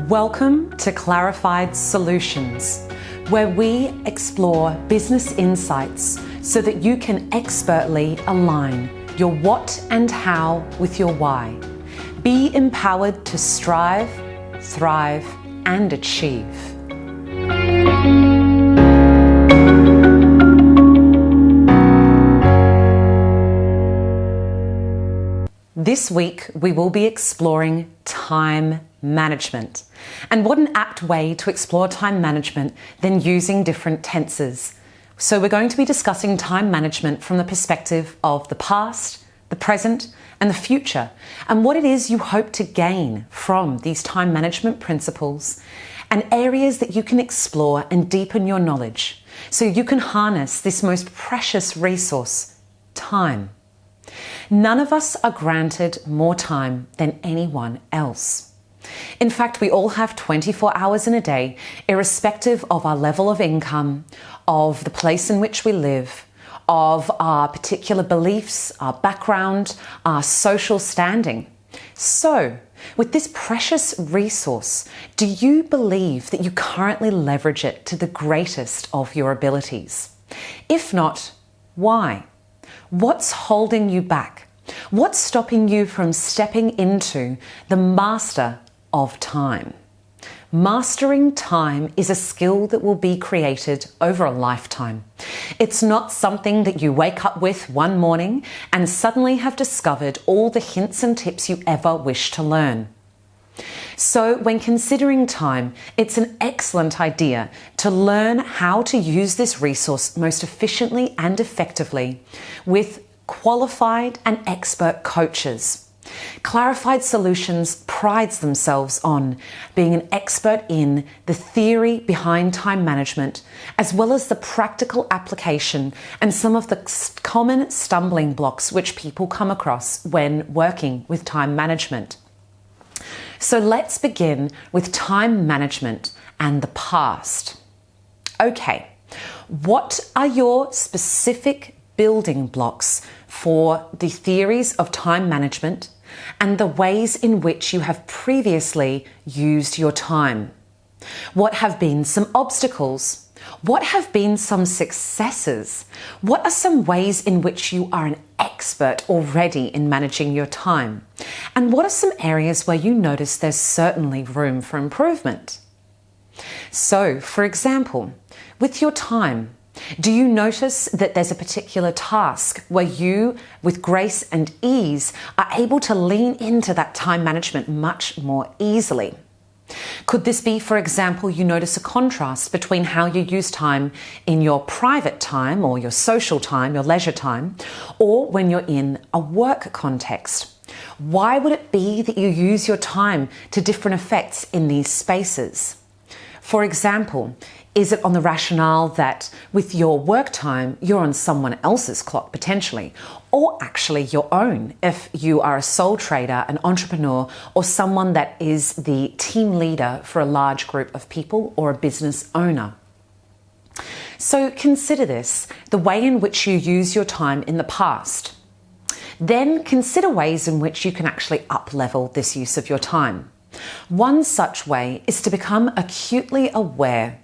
Welcome to Clarified Solutions, where we explore business insights so that you can expertly align your what and how with your why. Be empowered to strive, thrive, and achieve. This week, we will be exploring time management. And what an apt way to explore time management than using different tenses. So we're going to be discussing time management from the perspective of the past, the present, and the future, and what it is you hope to gain from these time management principles and areas that you can explore and deepen your knowledge so you can harness this most precious resource, time. None of us are granted more time than anyone else. In fact, we all have 24 hours in a day, irrespective of our level of income, of the place in which we live, of our particular beliefs, our background, our social standing. So, with this precious resource, do you believe that you currently leverage it to the greatest of your abilities? If not, why? What's holding you back? What's stopping you from stepping into the master of time? Mastering time is a skill that will be created over a lifetime. It's not something that you wake up with one morning and suddenly have discovered all the hints and tips you ever wish to learn. So when considering time, it's an excellent idea to learn how to use this resource most efficiently and effectively with qualified and expert coaches. Clarified Solutions prides themselves on being an expert in the theory behind time management, as well as the practical application and some of the common stumbling blocks which people come across when working with time management. So let's begin with time management and the past. Okay, what are your specific building blocks for the theories of time management and the ways in which you have previously used your time? What have been some obstacles? What have been some successes? What are some ways in which you are an expert already in managing your time? And what are some areas where you notice there's certainly room for improvement? So, for example, with your time, do you notice that there's a particular task where you, with grace and ease, are able to lean into that time management much more easily? Could this be, for example, you notice a contrast between how you use time in your private time or your social time, your leisure time, or when you're in a work context? Why would it be that you use your time to different effects in these spaces? For example, is it on the rationale that with your work time, you're on someone else's clock potentially, or actually your own if you are a sole trader, an entrepreneur, or someone that is the team leader for a large group of people or a business owner? So consider this, the way in which you use your time in the past. Then consider ways in which you can actually up-level this use of your time. One such way is to become acutely aware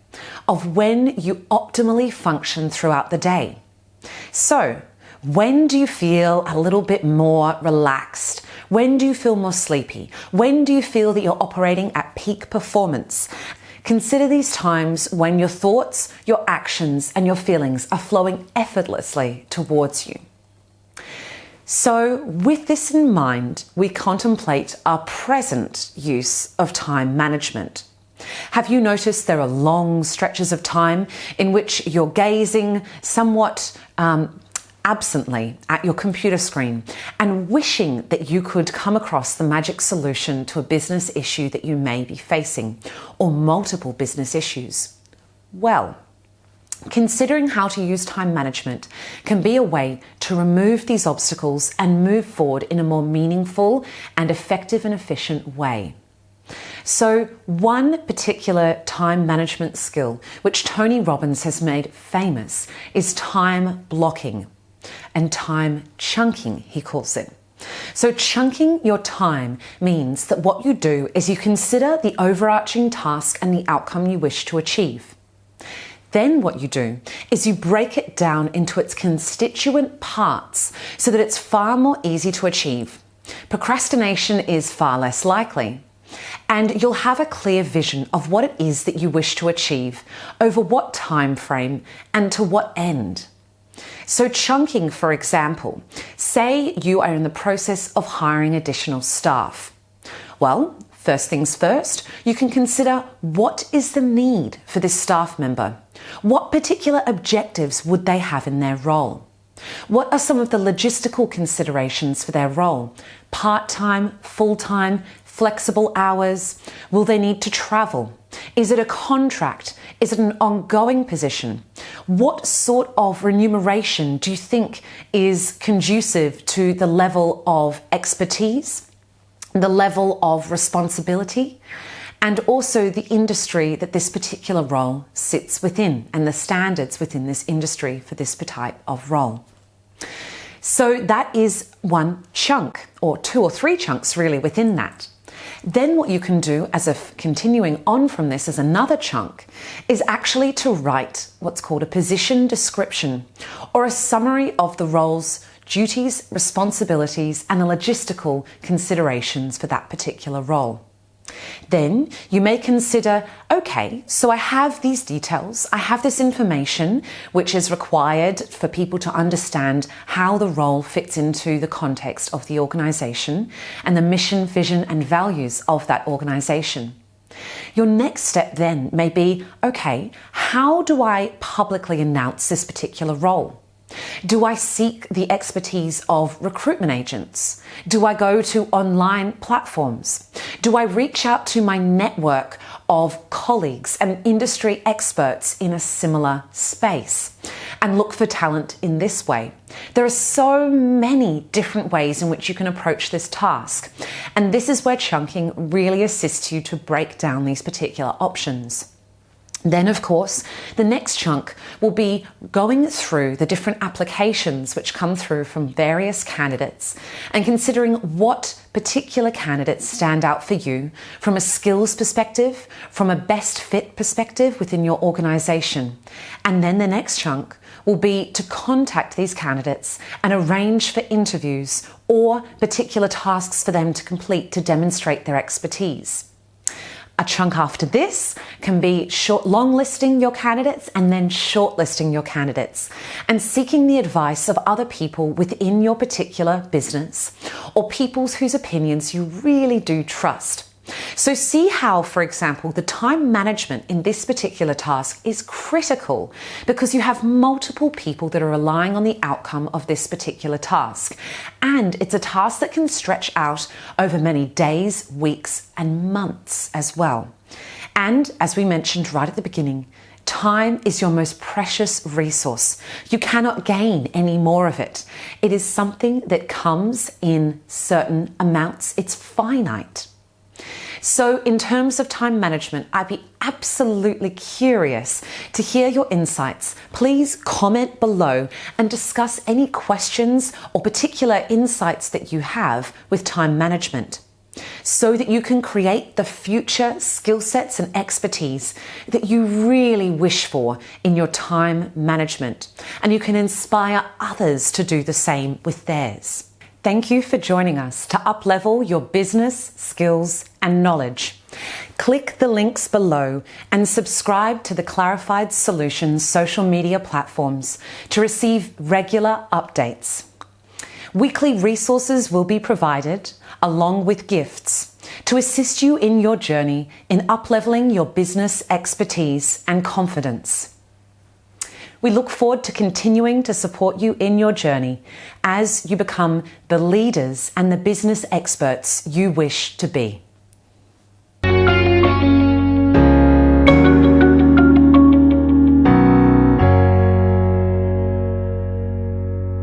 of when you optimally function throughout the day. So, when do you feel a little bit more relaxed? When do you feel more sleepy? When do you feel that you're operating at peak performance? Consider these times when your thoughts, your actions, and your feelings are flowing effortlessly towards you. So, with this in mind, we contemplate our present use of time management. Have you noticed there are long stretches of time in which you're gazing somewhat absently at your computer screen and wishing that you could come across the magic solution to a business issue that you may be facing, or multiple business issues? Well, considering how to use time management can be a way to remove these obstacles and move forward in a more meaningful and effective and efficient way. So one particular time management skill which Tony Robbins has made famous is time blocking and time chunking, he calls it. So chunking your time means that what you do is you consider the overarching task and the outcome you wish to achieve. Then what you do is you break it down into its constituent parts so that it's far more easy to achieve. Procrastination is far less likely. And you'll have a clear vision of what it is that you wish to achieve, over what time frame, and to what end. So chunking, for example, say you are in the process of hiring additional staff. Well, first things first, you can consider what is the need for this staff member. What particular objectives would they have in their role? What are some of the logistical considerations for their role? Part-time, full-time, flexible hours? Will they need to travel? Is it a contract? Is it an ongoing position? What sort of remuneration do you think is conducive to the level of expertise, the level of responsibility, and also the industry that this particular role sits within and the standards within this industry for this type of role? So that is one chunk, or two or three chunks really within that. Then what you can do as a continuing on from this as another chunk is actually to write what's called a position description, or a summary of the role's duties, responsibilities, and the logistical considerations for that particular role. Then you may consider, okay, so I have these details, I have this information which is required for people to understand how the role fits into the context of the organisation and the mission, vision and values of that organisation. Your next step then may be, okay, how do I publicly announce this particular role? Do I seek the expertise of recruitment agents? Do I go to online platforms? Do I reach out to my network of colleagues and industry experts in a similar space and look for talent in this way? There are so many different ways in which you can approach this task, and this is where chunking really assists you to break down these particular options. Then, of course, the next chunk will be going through the different applications which come through from various candidates and considering what particular candidates stand out for you from a skills perspective, from a best fit perspective within your organisation. And then the next chunk will be to contact these candidates and arrange for interviews or particular tasks for them to complete to demonstrate their expertise. A chunk after this can be long listing your candidates and then shortlisting your candidates and seeking the advice of other people within your particular business or people whose opinions you really do trust. So see how, for example, the time management in this particular task is critical because you have multiple people that are relying on the outcome of this particular task. And it's a task that can stretch out over many days, weeks, and months as well. And as we mentioned right at the beginning, time is your most precious resource. You cannot gain any more of it. It is something that comes in certain amounts. It's finite. So in terms of time management, I'd be absolutely curious to hear your insights. Please comment below and discuss any questions or particular insights that you have with time management so that you can create the future skill sets and expertise that you really wish for in your time management, and you can inspire others to do the same with theirs. Thank you for joining us to uplevel your business, skills, and knowledge. Click the links below and subscribe to the Clarified Solutions social media platforms to receive regular updates. Weekly resources will be provided along with gifts to assist you in your journey in upleveling your business expertise and confidence. We look forward to continuing to support you in your journey as you become the leaders and the business experts you wish to be.